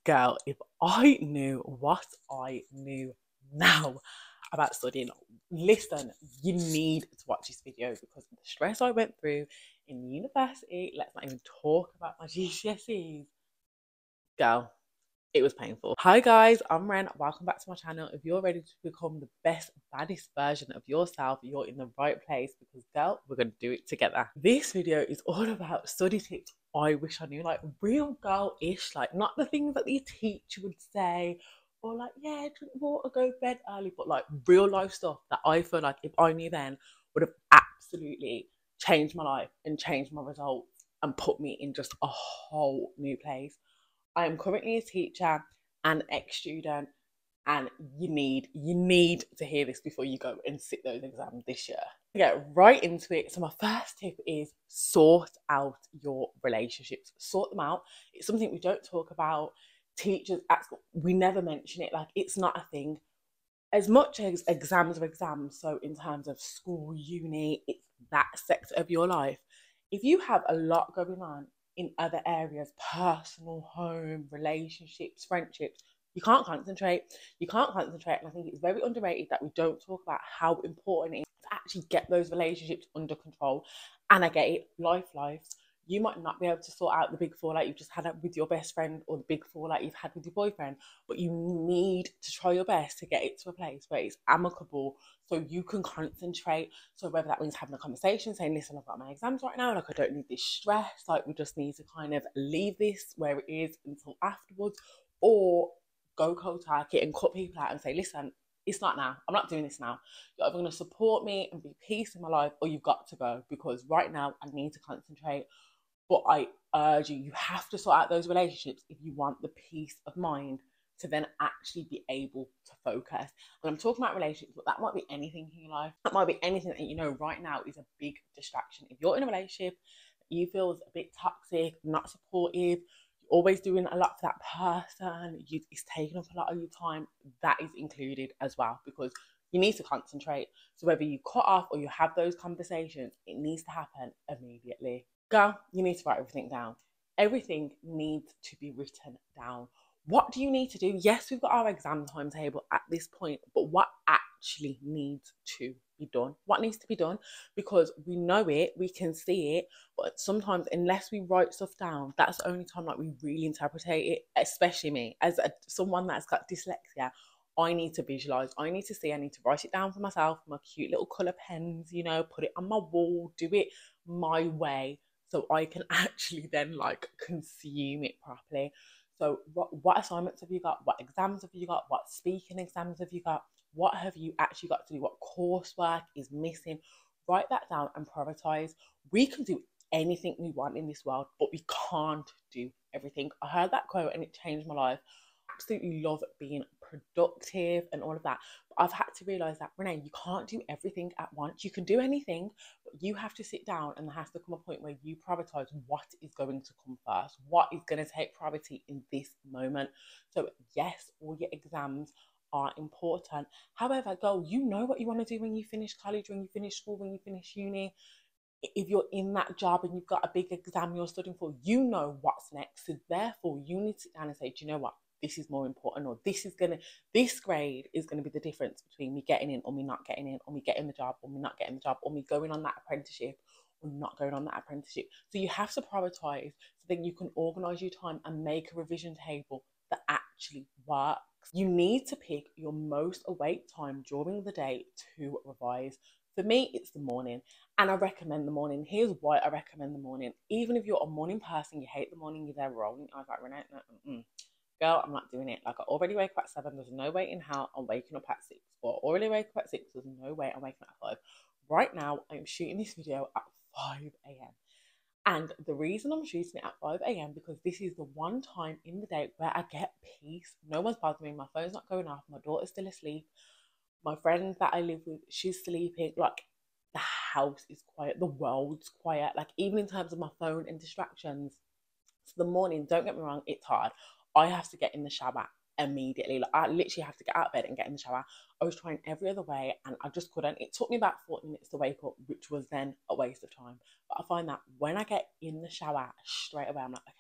Girl, if I knew what I knew now about studying, listen, you need to watch this video because the stress I went through in university, let's not even talk about my GCSEs. Girl, it was painful. Hi guys, I'm Ren. Welcome back to my channel. If you're ready to become the best, baddest version of yourself, you're in the right place because girl, we're going to do it together. This video is all about study tips I wish I knew, like real girl-ish, like not the things that the teacher would say or like, yeah, drink water, go to bed early, but like real life stuff that I feel like if I knew then would have absolutely changed my life and changed my results and put me in just a whole new place. I am currently a teacher and ex-student, and you need to hear this before you go and sit those exams this year. Get right into it. So my first tip is sort out your relationships. Sort them out. It's something we don't talk about. Teachers at school, we never mention it. Like it's not a thing. As much as exams are exams, so in terms of school, uni, it's that sector of your life. If you have a lot going on in other areas, personal, home, relationships, friendships, you can't concentrate. You can't concentrate. And I think it's very underrated that we don't talk about how important it is to actually get those relationships under control. And I get it, life. You might not be able to sort out the big fallout you've just had with your best friend or the big fallout you've had with your boyfriend, but you need to try your best to get it to a place where it's amicable so you can concentrate. So whether that means having a conversation, saying, listen, I've got my exams right now, like I don't need this stress, like we just need to kind of leave this where it is until afterwards, or go cold turkey and cut people out and say, listen, it's not now. I'm not doing this now. You're either going to support me and be peace in my life, or you've got to go because right now I need to concentrate. But I urge you, you have to sort out those relationships if you want the peace of mind to then actually be able to focus. And I'm talking about relationships, but that might be anything in your life. That might be anything that you know right now is a big distraction. If you're in a relationship that you feel is a bit toxic, not supportive, you're always doing a lot for that person, it's taking up a lot of your time, that is included as well because you need to concentrate. So whether you cut off or you have those conversations, it needs to happen immediately. Girl, you need to write everything down. Everything needs to be written down. What do you need to do? Yes, we've got our exam timetable at this point, but what actually needs to be done? What needs to be done? Because we know it, we can see it, but sometimes unless we write stuff down, that's the only time like we really interpret it, especially me. As someone that's got dyslexia, I need to visualize, I need to see, I need to write it down for myself, my cute little colour pens, put it on my wall, do it my way so I can actually then like consume it properly. So what assignments have you got? What exams have you got? What speaking exams have you got? What have you actually got to do? What coursework is missing? Write that down and prioritize. We can do anything we want in this world, but we can't do everything. I heard that quote and it changed my life. Absolutely love being productive and all of that. But I've had to realize that, Renee, you can't do everything at once. You can do anything, but you have to sit down and there has to come a point where you prioritize what is going to come first, what is going to take priority in this moment. So, yes, all your exams are important. However, girl, you know what you want to do when you finish college, when you finish school, when you finish uni. If you're in that job and you've got a big exam you're studying for, you know what's next. So therefore, you need to sit down and say, do you know what? This is more important, or this grade is gonna be the difference between me getting in or me not getting in, or me getting the job or me not getting the job, or me going on that apprenticeship or not going on that apprenticeship. So you have to prioritize so then you can organize your time and make a revision table that actually works. You need to pick your most awake time during the day to revise. For me, it's the morning. And I recommend the morning. Here's why I recommend the morning. Even if you're a morning person, you hate the morning, you're there rolling. I was like, Renee, no, girl, I'm not doing it. Like, I already wake up at 7. There's no way in hell I'm waking up at 6. Or I already wake up at 6. There's no way I'm waking up at 5. Right now, I'm shooting this video at 5 a.m. And the reason I'm shooting it at 5 a.m. because this is the one time in the day where I get peace. No one's bothering me. My phone's not going off. My daughter's still asleep. My friend that I live with, she's sleeping. Like, the house is quiet. The world's quiet. Like, even in terms of my phone and distractions. So the morning, don't get me wrong, it's hard. I have to get in the shower immediately. Like, I literally have to get out of bed and get in the shower. I was trying every other way and I just couldn't. It took me about 40 minutes to wake up, which was then a waste of time. But I find that when I get in the shower straight away, I'm like, okay,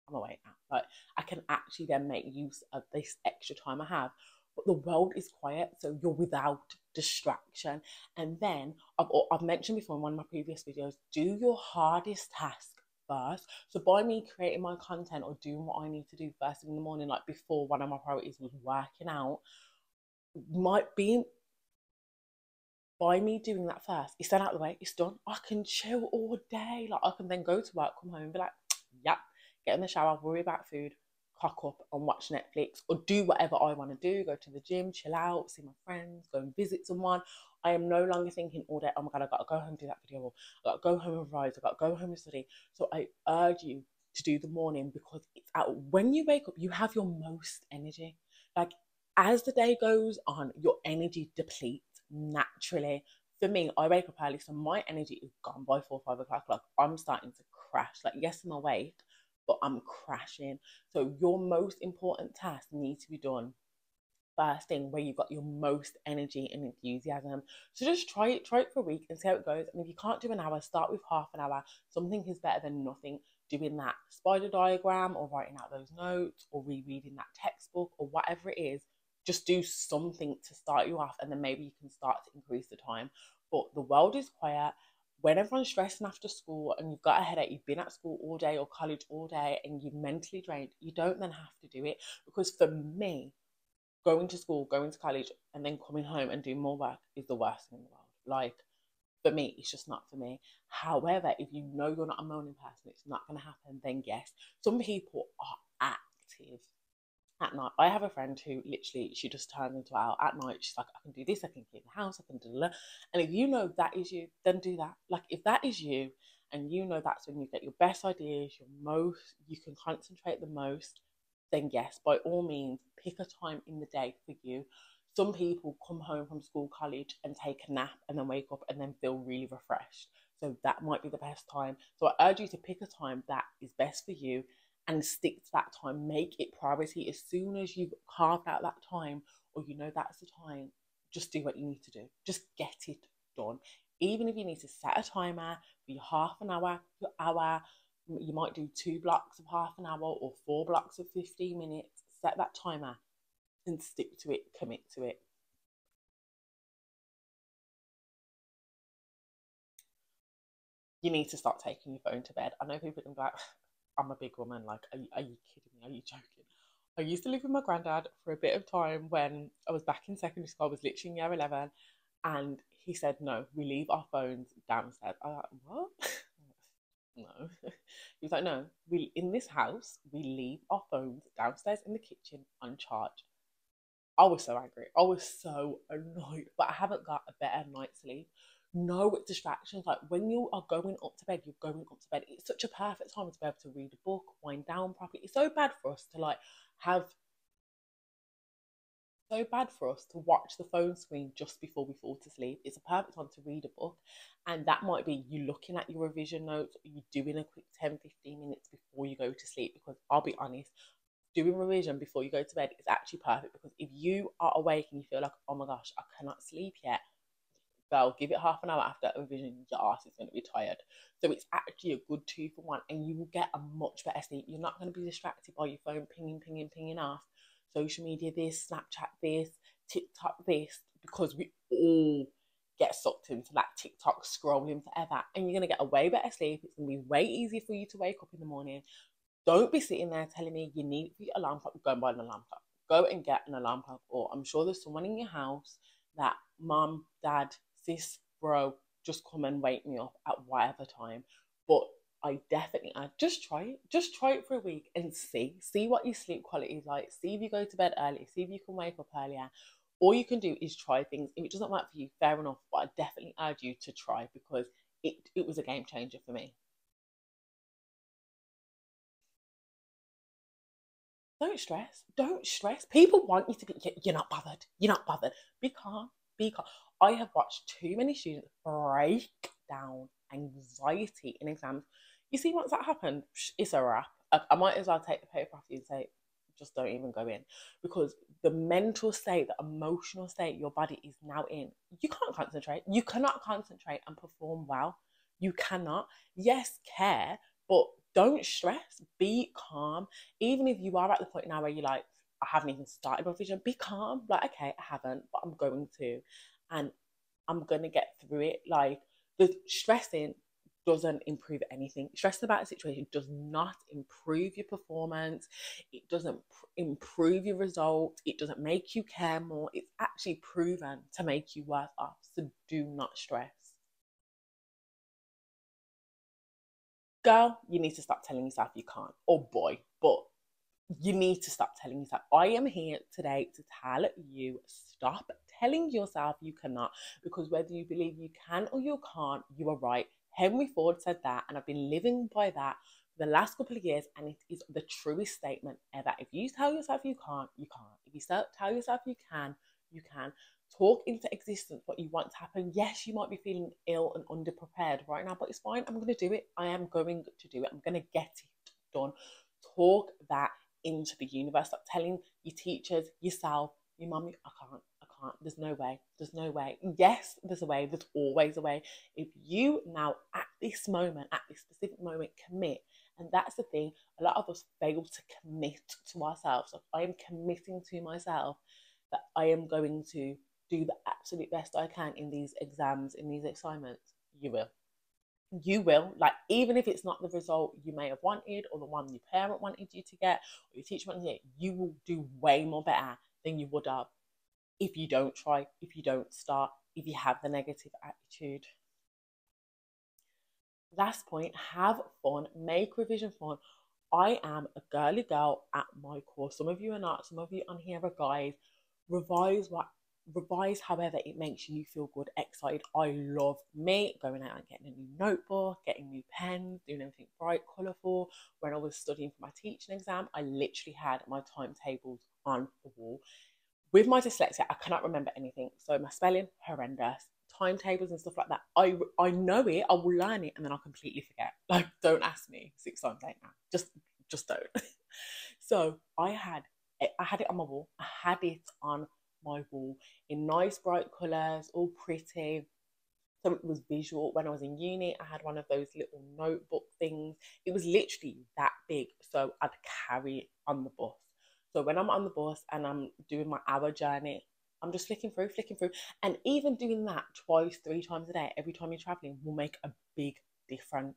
I'm awake now. Like, I can actually then make use of this extra time I have. But the world is quiet, so you're without distraction. And then I've mentioned before in one of my previous videos, do your hardest task first. So by me creating my content or doing what I need to do first thing in the morning, like before, one of my priorities was working out, might be by me doing that first, it's then out of the way, it's done. I can chill all day. Like, I can then go to work, come home, and be like, yep, get in the shower, worry about food, cock up and watch Netflix, or do whatever I want to do, go to the gym, chill out, see my friends, go and visit someone. I am no longer thinking all day, oh my God, I've got to go home and do that video, or I've got to go home and revise, I've got to go home and study. So I urge you to do the morning, because it's out. When you wake up, you have your most energy. Like, as the day goes on, your energy depletes naturally. For me, I wake up early, so my energy is gone by 4 or 5 o'clock. Like, I'm starting to crash. Like, yes, I'm awake, but I'm crashing. So your most important tasks need to be done first thing, where you've got your most energy and enthusiasm. So just try it for a week and see how it goes. And if you can't do an hour, start with half an hour. Something is better than nothing. Doing that spider diagram, or writing out those notes, or rereading that textbook, or whatever it is, just do something to start you off, and then maybe you can start to increase the time. But the world is quiet. When everyone's stressing after school and you've got a headache, you've been at school all day or college all day, and you're mentally drained, you don't then have to do it. Because for me, going to school, going to college, and then coming home and doing more work is the worst thing in the world. Like, for me, it's just not for me. However, if you know you're not a morning person, it's not going to happen, then yes. Some people are active at night. I have a friend who literally, she just turns into out at night. She's like, I can do this, I can clean the house, I can do that. And if you know that is you, then do that. Like, if that is you, and you know that's when you get your best ideas, you can concentrate the most, then yes, by all means, pick a time in the day for you. Some people come home from school, college, and take a nap and then wake up and then feel really refreshed. So that might be the best time. So I urge you to pick a time that is best for you and stick to that time. Make it priority. As soon as you've carved out that time, or you know that's the time, just do what you need to do. Just get it done. Even if you need to set a timer for your half an hour, your hour, you might do 2 blocks of half an hour or 4 blocks of 15 minutes. Set that timer and stick to it, commit to it. You need to start taking your phone to bed. I know people can be like, I'm a big woman. Like, are you kidding me? Are you joking? I used to live with my granddad for a bit of time when I was back in secondary school. I was literally in year 11. And he said, no, we leave our phones downstairs. I was like, what? No. He was like, no, we in this house, we leave our phones downstairs in the kitchen on charge. I was so angry. I was so annoyed, but I haven't got a better night's sleep. No distractions. Like, when you are going up to bed, you're going up to bed. It's such a perfect time to be able to read a book, wind down properly. It's so bad for us to like have so bad for us to watch the phone screen just before we fall to sleep. It's a perfect time to read a book. And that might be you looking at your revision notes, or you doing a quick 10-15 minutes before you go to sleep. Because I'll be honest, doing revision before you go to bed is actually perfect, because if you are awake and you feel like, oh my gosh, I cannot sleep yet, girl, give it half an hour after a revision, your ass is going to be tired. So it's actually a good 2 for 1, and you will get a much better sleep. You're not going to be distracted by your phone pinging off, social media this, Snapchat this, TikTok this, because we all get sucked into that TikTok scrolling forever, and you're going to get a way better sleep. It's going to be way easier for you to wake up in the morning. Don't be sitting there telling me you need your alarm clock. Go and buy an alarm clock. Go and get an alarm clock. Or I'm sure there's someone in your house that mum, dad, sis, bro, just come and wake me up at whatever time. But I just try it. Just try it for a week and see what your sleep quality is like. See if you go to bed early. See if you can wake up earlier. All you can do is try things. If it doesn't work for you, fair enough. But I definitely urge you to try, because it was a game changer for me. Don't stress. Don't stress. People want you to be, you're not bothered. You're not bothered. Be calm. Be calm. I have watched too many students break down anxiety in exams. You see, once that happens, it's a wrap. I might as well take the paper off you and say, just don't even go in. Because the mental state, the emotional state your body is now in, you can't concentrate. You cannot concentrate and perform well. You cannot. Yes, care, but don't stress, be calm. Even if you are at the point now where you're like, I haven't even started my vision, be calm. Like, okay, I haven't, but I'm going to. And I'm going to get through it. Like, the stressing doesn't improve anything. Stressing about a situation does not improve your performance. It doesn't improve your results. It doesn't make you care more. It's actually proven to make you worse off. So do not stress. Girl, you need to stop telling yourself you can't. Or boy, but you need to stop telling yourself. I am here today to tell you, stop telling yourself you cannot, because whether you believe you can or you can't, you are right. Henry Ford said that, and I've been living by that for the last couple of years, and it is the truest statement ever. If you tell yourself you can't, you can't. If you tell yourself you can, you can. Talk into existence what you want to happen. Yes, you might be feeling ill and underprepared right now, but it's fine. I'm going to do it. I am going to do it. I'm going to get it done. Talk that into the universe. Stop telling your teachers, yourself, your mummy, I can't. There's no way. There's no way. Yes, there's a way. There's always a way. If you now, at this moment, at this specific moment, commit, and that's the thing, a lot of us fail to commit to ourselves. So I am committing to myself that I am going to do the absolute best I can in these exams, in these assignments. You will. You will. Like, even if it's not the result you may have wanted, or the one your parent wanted you to get, or your teacher wanted you to get, you will do way more better than you would have if you don't try, if you don't start, if you have the negative attitude. Last point, have fun, make revision fun. I am a girly girl at my core. Some of you are not, some of you on here are guys. Revise however it makes you feel good, excited. I love me going out and getting a new notebook, getting new pens, doing everything bright, colourful. When I was studying for my teaching exam, I literally had my timetables on the wall. With my dyslexia, I cannot remember anything. So my spelling, horrendous. Timetables and stuff like that. I know it, I will learn it, and then I'll completely forget. Like, don't ask me 6 times late now. Just don't. So I had it on my wall. I had it on my wall in nice bright colours, all pretty. So it was visual. When I was in uni, I had one of those little notebook things. It was literally that big. So I'd carry it on the bus. So when I'm on the bus and I'm doing my hour journey, I'm just flicking through. And even doing that twice, 3 times a day, every time you're traveling, will make a big difference.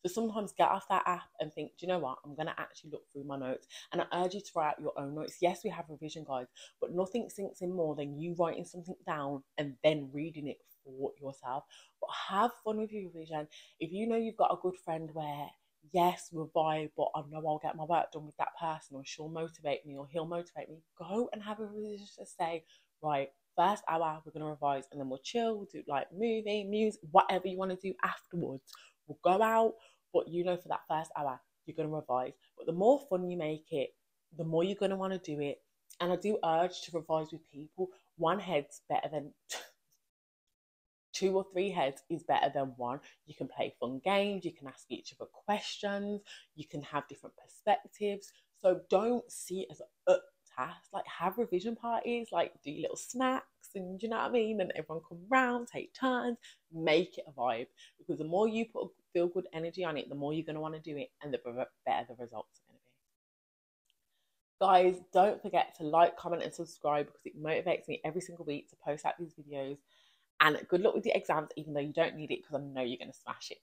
So sometimes get off that app and think, do you know what? I'm going to actually look through my notes. And I urge you to write out your own notes. Yes, we have revision guides, but nothing sinks in more than you writing something down and then reading it for yourself. But have fun with your revision. If you know you've got a good friend where, yes, we'll vibe, but I know I'll get my work done with that person, or she'll motivate me, or he'll motivate me, go and have a revision to say, right, first hour, we're going to revise, and then we'll chill, we'll do like movie, music, whatever you want to do afterwards. We'll go out, but you know, for that first hour, you're going to revise. But the more fun you make it, the more you're going to want to do it. And I do urge to revise with people. One head's better than 2 or 3 heads is better than one. You can play fun games, you can ask each other questions, you can have different perspectives. So don't see it as a task. Like, have revision parties, like do little snacks, and you know what I mean? And everyone come round, take turns, make it a vibe. Because the more you put feel good energy on it, the more you're going to want to do it, and the better the results are going to be. Guys, don't forget to like, comment, and subscribe, because it motivates me every single week to post out these videos. And good luck with your exams, even though you don't need it, because I know you're going to smash it.